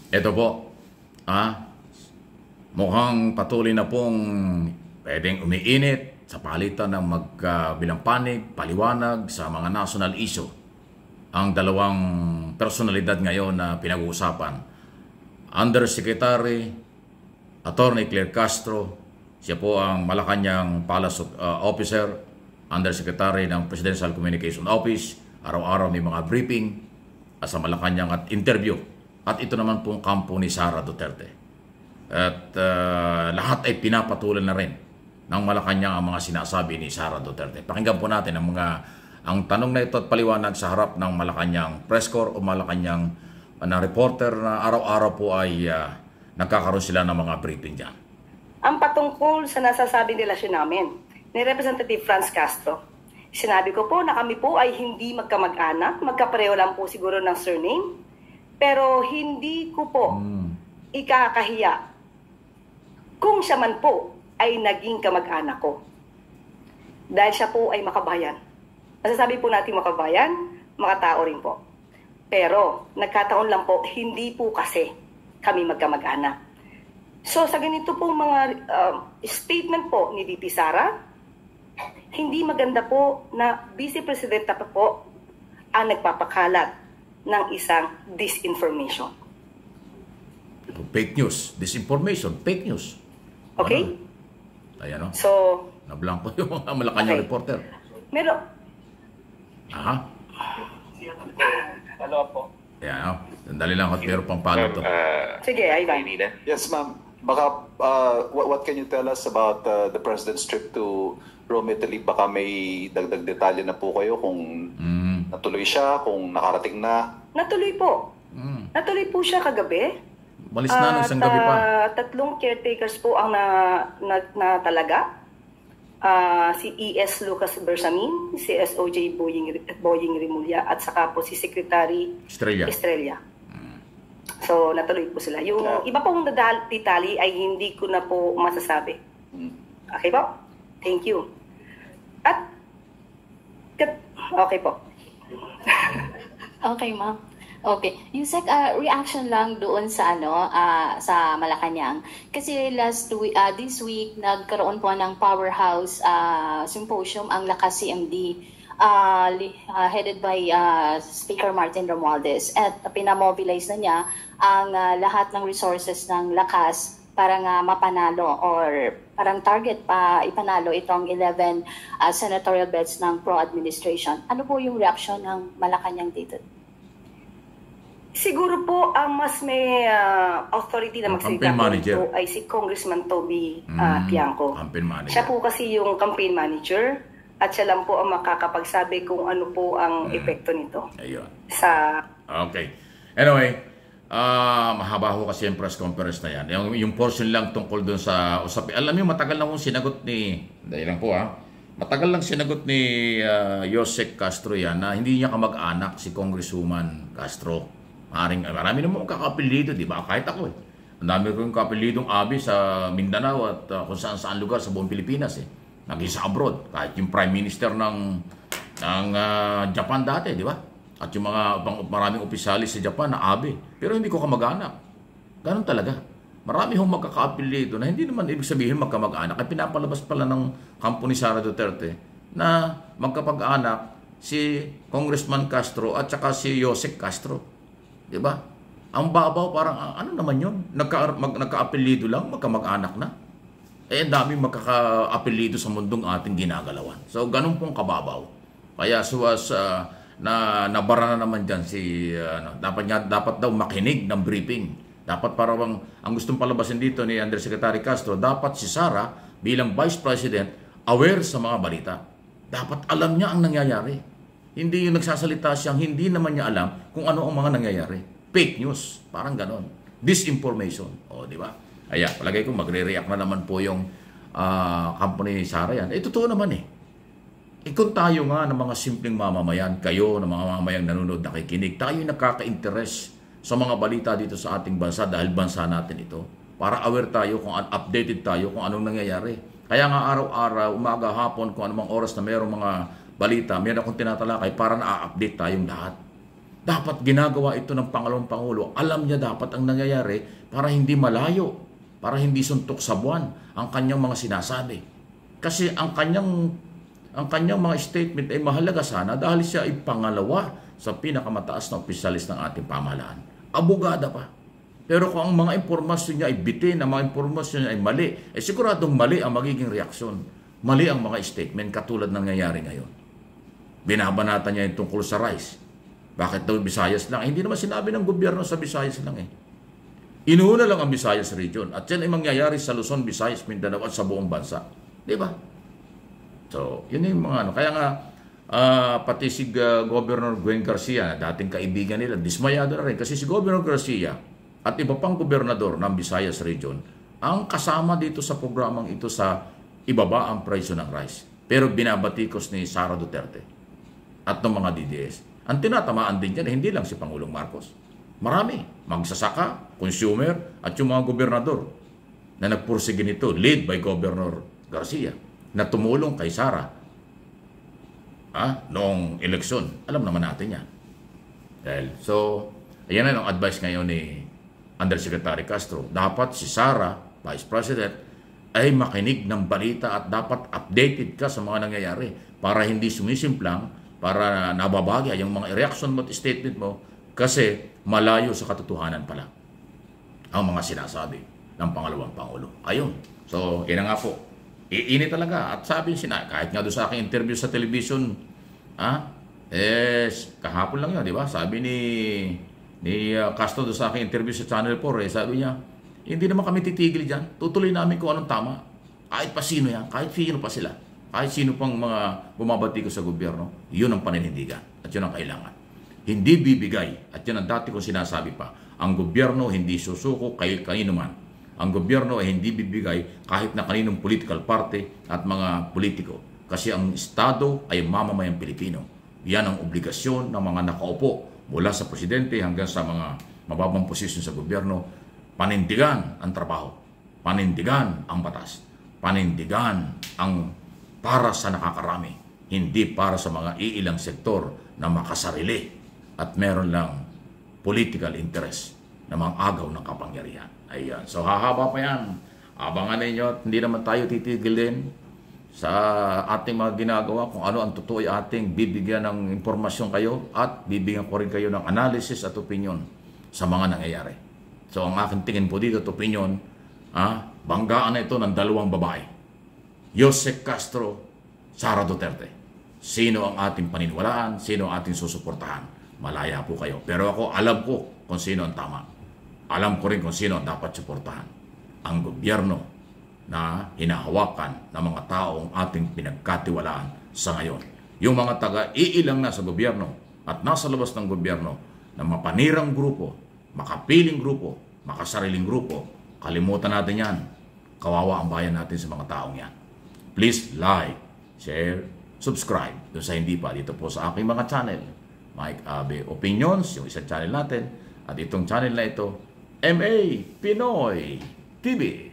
Ito po, mukhang patuloy na pong pwedeng umiinit sa palitan ng magkabilang panig, paliwanag sa mga national issue. Ang dalawang personalidad ngayon na pinag-uusapan, Undersecretary Attorney Claire Castro, siya po ang Malacanang Palace Officer, Undersecretary ng Presidential Communication Office, araw-araw may mga briefing sa Malacanang at interview. At ito naman pong kampo ni Sara Duterte. At lahat ay pinapatulan na rin ng Malacanang ang mga sinasabi ni Sara Duterte. Pakinggan po natin ang tanong na ito at paliwanag sa harap ng Malacanang press corps o Malacanang na reporter na araw-araw po ay nagkakaroon sila ng mga briefing dyan. Ang patungkol sa nasasabing relasyon namin ni Representative Franz Castro, sinabi ko po na kami po ay hindi magkamag-anak, magkapareho lang po siguro ng surname, pero hindi ko po ikakahiya kung siya man po ay naging kamag-anak ko. Dahil siya po ay makabayan. Masasabi po natin makabayan, makatao rin po. Pero nagkataon lang po, hindi po kasi kami magkamag-anak. So sa ganito pong mga statement po ni VP Sara, hindi maganda po na Vice Presidenta pa po ang nagpapakalat ng isang disinformation. Fake news, disinformation, fake news. Okay? Ayan o. So, Nablangko yung mga Malacanang reporter. meron. Aha. Hello po. Ayan o. Sandali lang at meron pang palo to. Sige, Ivan. Yes, ma'am. Baka, what can you tell us about the President's trip to Rome, Italy? Baka may dagdag detalye na po kayo kung natuloy siya, kung nakarating na. Natuloy po. Natuloy po siya kagabi. Malis na nung isang gabi pa. Tatlong caretakers po ang natalaga. Si E.S. Lucas Bersamin, si S.O.J. Boying Rimulya, at saka po si Secretary Estrella. So, natuloy po sila. Yung iba pong detalye ay hindi ko na po masasabi. Okay po? Thank you. At, okay po. Okay, ma'am. Okay. Yung reaction lang doon sa sa Malacanang. Kasi this week nagkaroon po ng powerhouse symposium ang Lakas CMD headed by Speaker Martin Romualdez, at pinamobilize na niya ang lahat ng resources ng Lakas para nga mapanalo or parang target pa ipanalo itong 11 senatorial beds ng pro-administration. Ano po yung reaction ng Malacanang dito? Siguro po ang mas may authority na magsalita po ay si Congressman Toby Tiangco. Siya po kasi yung campaign manager at siya lang po ang makakapagsabi kung ano po ang epekto nito. Ayun. Okay. Anyway, mahaba ho kasi yung press conference na yan. Yung portion lang tungkol dun sa usapin. Alam niyo, matagal na kong sinagot dahil lang po matagal lang sinagot ni Yosek Castro yan na hindi niya kamag-anak si Congresswoman Castro. Marami naman kakapilido, di ba? Kahit ako Ang dami ko yung kapilidong abi sa Mindanao at kung saan lugar sa buong Pilipinas Naging sa abroad. Kahit yung Prime Minister ng Japan dati, di ba? At yung maraming opisyalis sa Japan na abi. Pero hindi ko kamag-anak. Ganun talaga. Marami hong magkakaapilido na hindi naman ibig sabihin magkamag-anak. Ay pinapalabas pala ng kampo ni Sara Duterte na magkapag-anak si Congressman Castro at saka si Yosek Castro. Diba? Ang babaw parang ano naman yun? Nagka-apelido lang, magkamag-anak na. Ang daming magkaka-apelido sa mundong ating ginagalawan. So, ganun pong kababaw. Kaya nabara na naman dyan dapat daw makinig ng briefing. Dapat parang ang gustong palabasin dito ni Undersecretary Castro, dapat si Sara bilang Vice President aware sa mga balita. Dapat alam niya ang nangyayari. Hindi yung nagsasalita siyang hindi naman niya alam kung ano ang mga nangyayari. Fake news, parang ganon. Disinformation. O, di ba? Kaya, palagay ko magre-react na naman po yung company ni Sara yan. Totoo naman kung tayo nga ng mga simpleng mamamayan, kayo ng mga mamamayang nanonood, nakikinig, tayo yung nakaka-interest sa mga balita dito sa ating bansa dahil bansa natin ito. Para aware tayo, updated tayo kung anong nangyayari. Kaya nga araw-araw, umaga, hapon, kung anumang oras na mayroong mga balita, meron akong tinatalakay para na-update tayong lahat. Dapat ginagawa ito ng Pangalawang Pangulo. Alam niya dapat ang nangyayari para hindi malayo, para hindi suntok sa buwan ang kanyang mga sinasabi. Kasi ang kanyang mga statement ay mahalaga sana dahil siya ay pangalawa sa pinakamataas na opisyalis ng ating pamahalaan. Abogada pa. Pero kung ang mga impormasyon niya ay bitin, ang mga impormasyon niya ay mali, siguradong mali ang magiging reaksyon. Mali ang mga statement katulad ng nangyayari ngayon. Binabanatan niya yung tungkol sa rice. Bakit daw Visayas lang? Hindi naman sinabi ng gobyerno sa Visayas lang eh. Inuuna lang ang Visayas region at yan ay mangyayari sa Luzon, Visayas, Mindanao at sa buong bansa. Di ba? So, yun yung mga ano. Kaya nga, pati si Governor Gwen Garcia, dating kaibigan nila, dismayado na rin. Kasi si Governor Garcia at iba pang gobernador ng Visayas region ang kasama dito sa programang ito sa ibaba ang presyo ng rice. Pero binabatikos ni Sara Duterte at ng mga DDS. Ang tinatamaan din dyan, hindi lang si Pangulong Marcos. Marami, magsasaka, consumer, at yung mga gobernador na nagpursige nito, lead by Governor Garcia, na tumulong kay Sara noong eleksyon. Alam naman natin yan. So, ayan na ang advice ngayon ni Undersecretary Castro. Dapat si Sara, Vice President, ay makinig ng balita at dapat updated ka sa mga nangyayari para hindi sumisimplang, para nababagay yung mga reaction mo at statement mo kasi malayo sa katotohanan pala ang mga sinasabi ng Pangalawang Pangulo. Ayun. So, yun nga po. Iinit talaga. At sabi niya, kahit nga doon sa aking interview sa television, kahapon lang yun, di ba? Sabi ni Castro doon sa aking interview sa Channel 4, sabi niya, hindi naman kami titigil dyan. Tutuloy namin kung anong tama. Kahit pa sino yan, kahit sino pa sila. Kahit sino pang mga bumabati ko sa gobyerno, yun ang paninindigan at yun ang kailangan. Hindi bibigay, at yun ang dati ko sinasabi pa, ang gobyerno hindi susuko kay kanino man. Ang gobyerno ay hindi bibigay kahit na kaninong political party at mga politiko. Kasi ang Estado ay mamamayang Pilipino. Yan ang obligasyon ng mga nakaupo mula sa presidente hanggang sa mga mababang posisyon sa gobyerno. Panindigan ang trabaho, panindigan ang batas, panindigan ang para sa nakakarami, hindi para sa mga iilang sektor na makasarili at meron lang political interest na mang-agaw ng kapangyarihan. Ayan. So hahaba pa yan. Abangan ninyo at hindi naman tayo titigil din sa ating mga ginagawa kung ano ang totoo ay ating bibigyan ng impormasyon kayo at bibigyan ko rin kayo ng analysis at opinion sa mga nangyayari. So ang aking tingin po dito at opinion, banggaan na ito ng dalawang babae. Yusek Castro, Sara Duterte. Sino ang ating paniniwalaan? Sino ang ating susuportahan? Malaya po kayo. Pero ako, alam ko kung sino ang tama. Alam ko rin kung sino ang dapat suportahan. Ang gobyerno na hinahawakan ng mga taong ating pinagkatiwalaan sa ngayon. Yung mga taga-iilang na sa gobyerno at nasa labas ng gobyerno na mapanirang grupo, makapiling grupo, makasariling grupo, kalimutan natin yan. Kawawa ang bayan natin sa mga taong yan. Please like, share, subscribe. Doon sa hindi pa, dito po sa aking mga channel. Mike Abe Opinions, yung isang channel natin. At itong channel na ito, MA Pinoy TV.